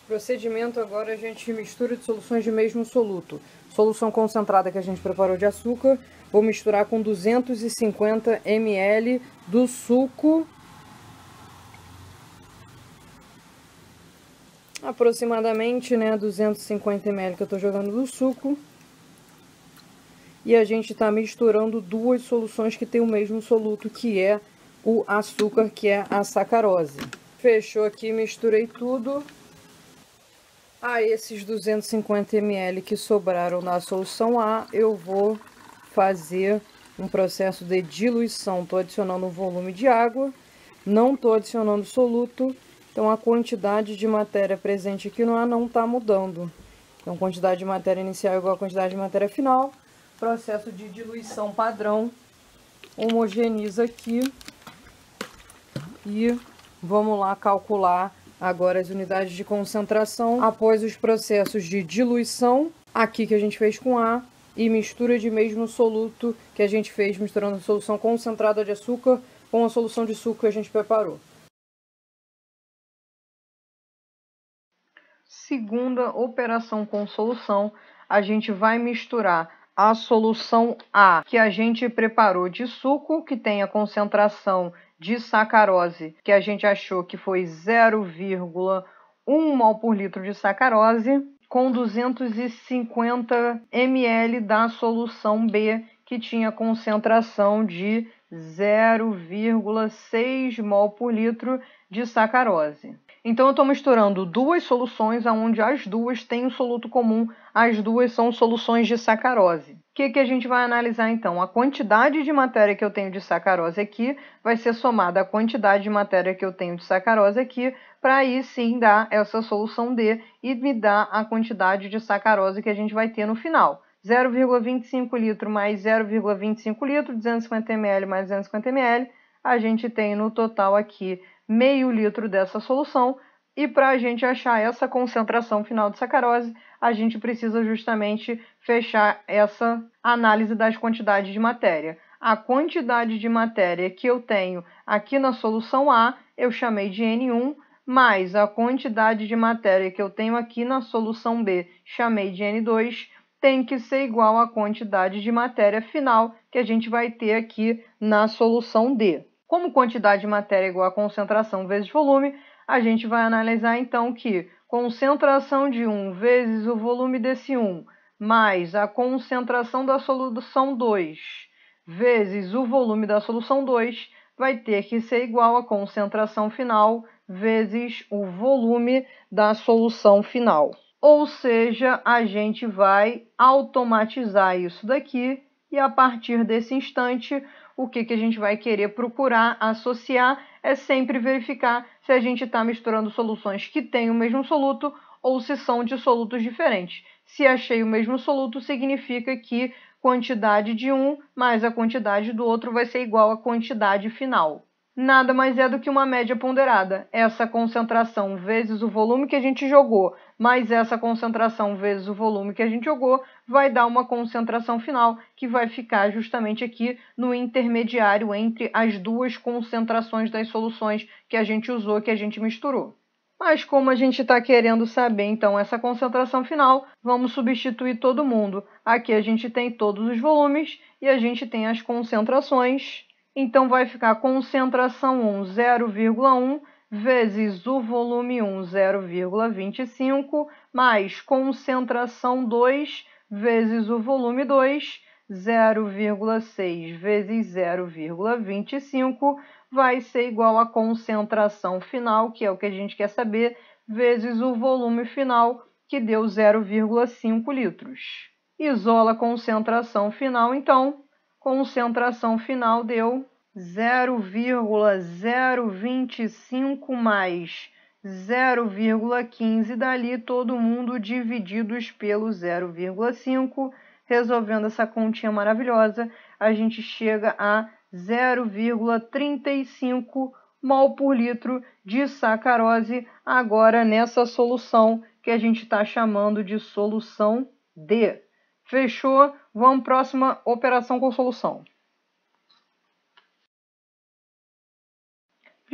Procedimento agora, a gente mistura de soluções de mesmo soluto. Solução concentrada que a gente preparou de açúcar, vou misturar com 250 ml do suco, aproximadamente, né, 250 ml que eu tô jogando do suco. E a gente tá misturando duas soluções que tem o mesmo soluto, que é o açúcar, que é a sacarose. Fechou aqui, misturei tudo. Esses 250 ml que sobraram na solução A, eu vou fazer um processo de diluição. Estou adicionando um volume de água, não estou adicionando soluto, então a quantidade de matéria presente aqui no A não está mudando. Então, quantidade de matéria inicial é igual a quantidade de matéria final. Processo de diluição padrão, homogeneiza aqui e vamos lá calcular agora as unidades de concentração após os processos de diluição, aqui que a gente fez com A, e mistura de mesmo soluto que a gente fez misturando a solução concentrada de açúcar com a solução de suco que a gente preparou. Segunda operação com solução, a gente vai misturar a solução A, que a gente preparou de suco, que tem a concentração de sacarose, que a gente achou que foi 0,1 mol por litro de sacarose, com 250 ml da solução B, que tinha concentração de 0,6 mol por litro de sacarose. Então, eu estou misturando duas soluções onde as duas têm um soluto comum, as duas são soluções de sacarose. O que a gente vai analisar então? A quantidade de matéria que eu tenho de sacarose aqui vai ser somada à quantidade de matéria que eu tenho de sacarose aqui, para aí sim dar essa solução D e me dar a quantidade de sacarose que a gente vai ter no final. 0,25 litro mais 0,25 litro, 250 ml mais 250 ml, a gente tem no total aqui meio litro dessa solução, e para a gente achar essa concentração final de sacarose, a gente precisa justamente fechar essa análise das quantidades de matéria. A quantidade de matéria que eu tenho aqui na solução A, eu chamei de N1, mais a quantidade de matéria que eu tenho aqui na solução B, chamei de N2, tem que ser igual à quantidade de matéria final que a gente vai ter aqui na solução D. Como quantidade de matéria é igual a concentração vezes volume, a gente vai analisar então que concentração de 1 vezes o volume desse 1, mais a concentração da solução 2 vezes o volume da solução 2, vai ter que ser igual a concentração final vezes o volume da solução final. Ou seja, a gente vai automatizar isso daqui e a partir desse instante, o que a gente vai querer procurar associar é sempre verificar se a gente está misturando soluções que têm o mesmo soluto ou se são de solutos diferentes. Se achei o mesmo soluto, significa que quantidade de um mais a quantidade do outro vai ser igual à quantidade final. Nada mais é do que uma média ponderada. Essa concentração vezes o volume que a gente jogou, mais essa concentração vezes o volume que a gente jogou, vai dar uma concentração final, que vai ficar justamente aqui no intermediário entre as duas concentrações das soluções que a gente usou, que a gente misturou. Mas como a gente está querendo saber, então, essa concentração final, vamos substituir todo mundo. Aqui a gente tem todos os volumes e a gente tem as concentrações. Então, vai ficar concentração 1, 0,1, vezes o volume 1, 0,25, mais concentração 2, vezes o volume 2, 0,6 vezes 0,25, vai ser igual à concentração final, que é o que a gente quer saber, vezes o volume final, que deu 0,5 litros. Isola a concentração final, então, concentração final deu 0,025 mais 0,15 dali, todo mundo divididos pelo 0,5. Resolvendo essa continha maravilhosa, a gente chega a 0,35 mol por litro de sacarose, agora nessa solução que a gente está chamando de solução D. Fechou? Vamos para a próxima operação com solução.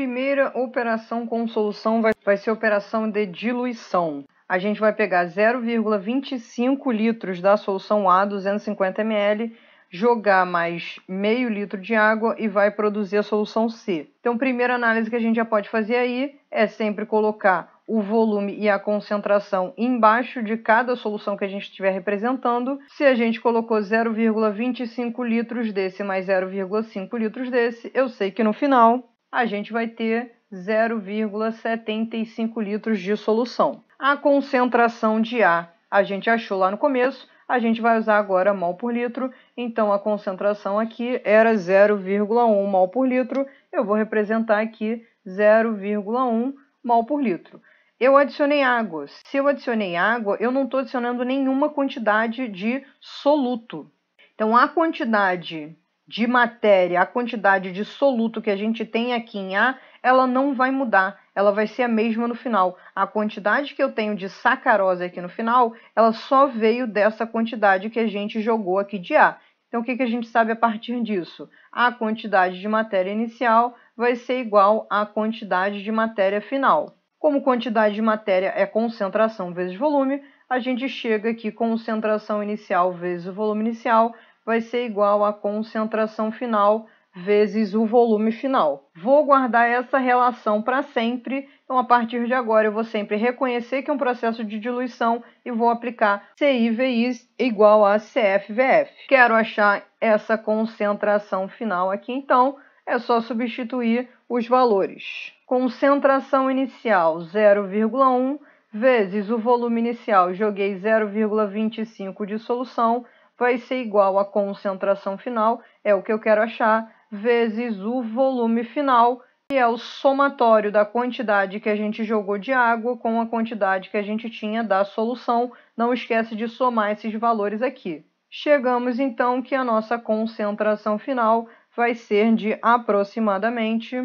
Primeira operação com solução vai ser a operação de diluição. A gente vai pegar 0,25 litros da solução A, 250 ml, jogar mais meio litro de água e vai produzir a solução C. Então, primeira análise que a gente já pode fazer aí é sempre colocar o volume e a concentração embaixo de cada solução que a gente estiver representando. Se a gente colocou 0,25 litros desse mais 0,5 litros desse, eu sei que no final a gente vai ter 0,75 litros de solução. A concentração de A a gente achou lá no começo, a gente vai usar agora mol por litro, então a concentração aqui era 0,1 mol por litro, eu vou representar aqui 0,1 mol por litro. Eu adicionei água. Se eu adicionei água, eu não estou adicionando nenhuma quantidade de soluto. Então, a quantidade de matéria, a quantidade de soluto que a gente tem aqui em A, ela não vai mudar, ela vai ser a mesma no final. A quantidade que eu tenho de sacarose aqui no final, ela só veio dessa quantidade que a gente jogou aqui de A. Então, o que a gente sabe a partir disso? A quantidade de matéria inicial vai ser igual à quantidade de matéria final. Como quantidade de matéria é concentração vezes volume, a gente chega aqui concentração inicial vezes o volume inicial vai ser igual à concentração final vezes o volume final. Vou guardar essa relação para sempre, então a partir de agora eu vou sempre reconhecer que é um processo de diluição e vou aplicar CI/VI igual a CF/VF. Quero achar essa concentração final aqui, então é só substituir os valores. Concentração inicial 0,1 vezes o volume inicial, joguei 0,25 de solução, vai ser igual à concentração final, é o que eu quero achar, vezes o volume final, que é o somatório da quantidade que a gente jogou de água com a quantidade que a gente tinha da solução. Não esquece de somar esses valores aqui. Chegamos então que a nossa concentração final vai ser de aproximadamente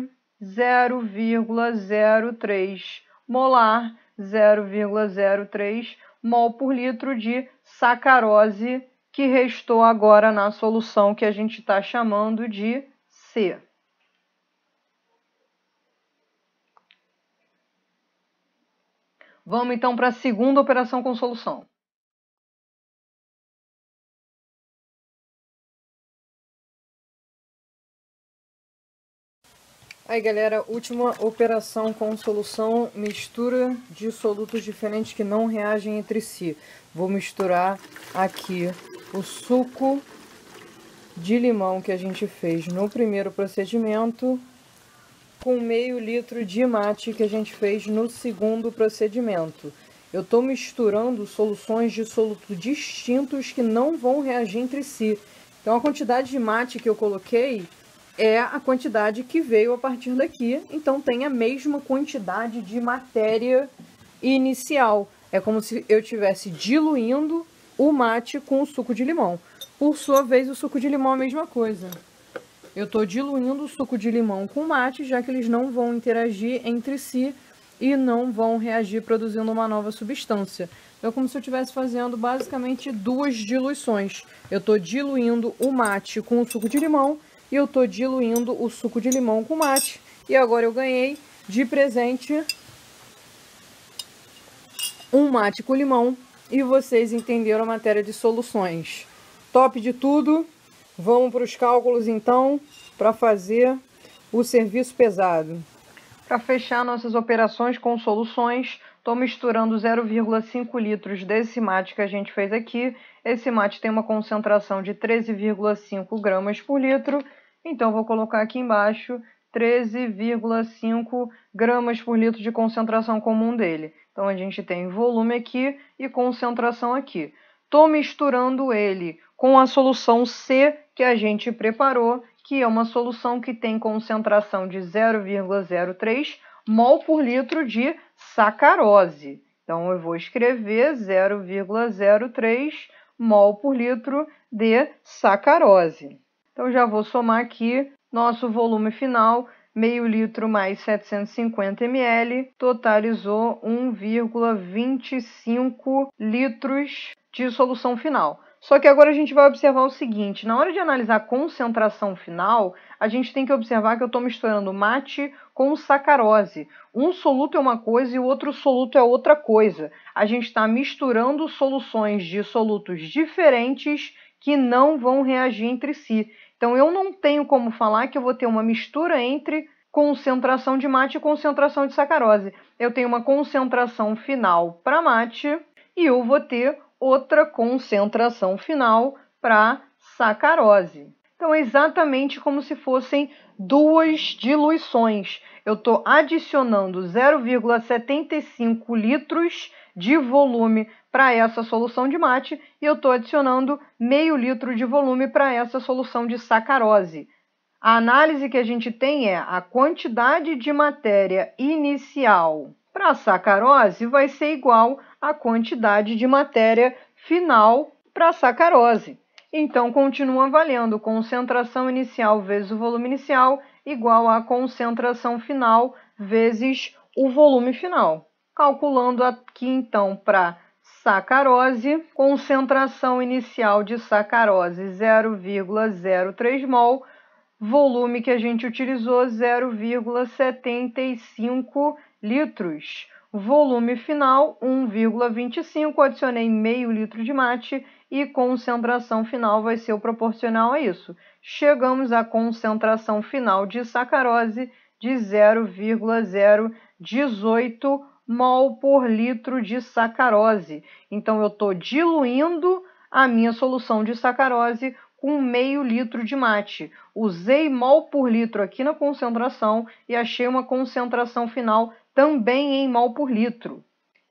0,03 molar, 0,03 mol por litro de sacarose, que restou agora na solução que a gente está chamando de C. Vamos então para a segunda operação com solução. Aí, galera, última operação com solução, mistura de solutos diferentes que não reagem entre si. Vou misturar aqui o suco de limão que a gente fez no primeiro procedimento com meio litro de mate que a gente fez no segundo procedimento. Eu estou misturando soluções de soluto distintos que não vão reagir entre si. Então, a quantidade de mate que eu coloquei é a quantidade que veio a partir daqui, então tem a mesma quantidade de matéria inicial. É como se eu estivesse diluindo o mate com o suco de limão. Por sua vez, o suco de limão é a mesma coisa. Eu estou diluindo o suco de limão com o mate, já que eles não vão interagir entre si e não vão reagir produzindo uma nova substância. Então, é como se eu estivesse fazendo basicamente duas diluições. Eu estou diluindo o mate com o suco de limão e eu estou diluindo o suco de limão com mate. E agora eu ganhei de presente um mate com limão. E vocês entenderam a matéria de soluções. Top de tudo. Vamos para os cálculos então, para fazer o serviço pesado. Para fechar nossas operações com soluções, estou misturando 0,5 litros desse mate que a gente fez aqui. Esse mate tem uma concentração de 13,5 gramas por litro. Então, vou colocar aqui embaixo 13,5 gramas por litro de concentração comum dele. Então, a gente tem volume aqui e concentração aqui. Estou misturando ele com a solução C que a gente preparou, que é uma solução que tem concentração de 0,03 mol por litro de sacarose. Então, eu vou escrever 0,03 mol por litro de sacarose. Então, já vou somar aqui nosso volume final, meio litro mais 750 ml, totalizou 1,25 litros de solução final. Só que agora a gente vai observar o seguinte, na hora de analisar a concentração final, a gente tem que observar que eu estou misturando mate com sacarose. Um soluto é uma coisa e o outro soluto é outra coisa. A gente está misturando soluções de solutos diferentes que não vão reagir entre si. Então, eu não tenho como falar que eu vou ter uma mistura entre concentração de mate e concentração de sacarose. Eu tenho uma concentração final para mate e eu vou ter outra concentração final para sacarose. Então, é exatamente como se fossem duas diluições. Eu estou adicionando 0,75 litros de volume para essa solução de mate e eu estou adicionando meio litro de volume para essa solução de sacarose. A análise que a gente tem é a quantidade de matéria inicial para a sacarose vai ser igual à quantidade de matéria final para a sacarose. Então, continua valendo concentração inicial vezes o volume inicial igual a concentração final vezes o volume final. Calculando aqui, então, para sacarose, concentração inicial de sacarose 0,03 mol, volume que a gente utilizou 0,75 litros. Volume final 1,25, adicionei meio litro de mate e concentração final vai ser o proporcional a isso. Chegamos à concentração final de sacarose de 0,018 mol por litro de sacarose. Então, eu estou diluindo a minha solução de sacarose com meio litro de mate. Usei mol por litro aqui na concentração e achei uma concentração final também em mol por litro.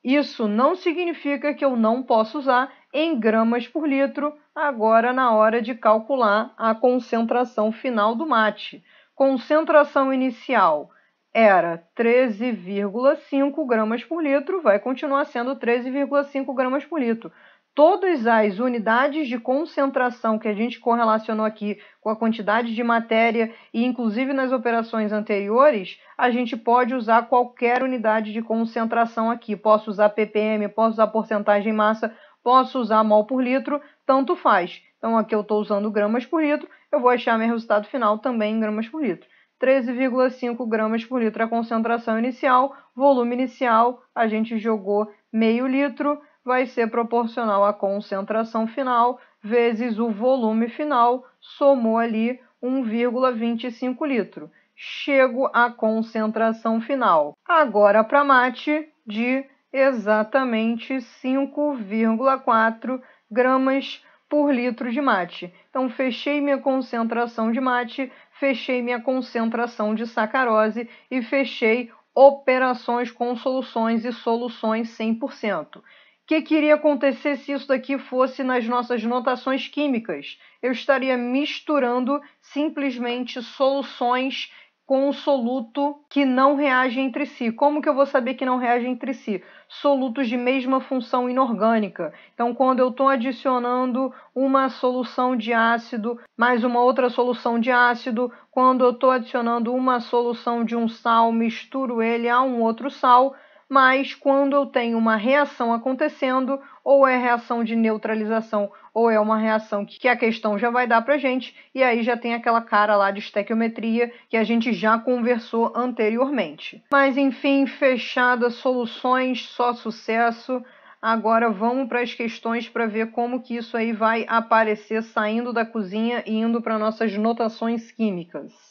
Isso não significa que eu não possa usar em gramas por litro agora na hora de calcular a concentração final do mate. Concentração inicial era 13,5 gramas por litro, vai continuar sendo 13,5 gramas por litro. Todas as unidades de concentração que a gente correlacionou aqui com a quantidade de matéria e inclusive nas operações anteriores, a gente pode usar qualquer unidade de concentração aqui. Posso usar ppm, posso usar porcentagem em massa, posso usar mol por litro, tanto faz. Então aqui eu estou usando gramas por litro, eu vou achar meu resultado final também em gramas por litro. 13,5 gramas por litro a concentração inicial, volume inicial, a gente jogou meio litro, vai ser proporcional à concentração final vezes o volume final, somou ali 1,25 litro. Chego à concentração final. Agora para mate de exatamente 5,4 gramas por litro de mate. Então, fechei minha concentração de mate, fechei minha concentração de sacarose e fechei operações com soluções e soluções 100%. O que iria acontecer se isso daqui fosse nas nossas notações químicas? Eu estaria misturando simplesmente soluções com um soluto que não reage entre si. Como que eu vou saber que não reage entre si? Solutos de mesma função inorgânica. Então, quando eu estou adicionando uma solução de ácido mais uma outra solução de ácido, quando eu estou adicionando uma solução de um sal, misturo ele a um outro sal, mas quando eu tenho uma reação acontecendo, ou é reação de neutralização, ou é uma reação que a questão já vai dar para a gente, e aí já tem aquela cara lá de estequiometria que a gente já conversou anteriormente. Mas enfim, fechadas soluções, só sucesso. Agora vamos para as questões para ver como que isso aí vai aparecer saindo da cozinha e indo para nossas notações químicas.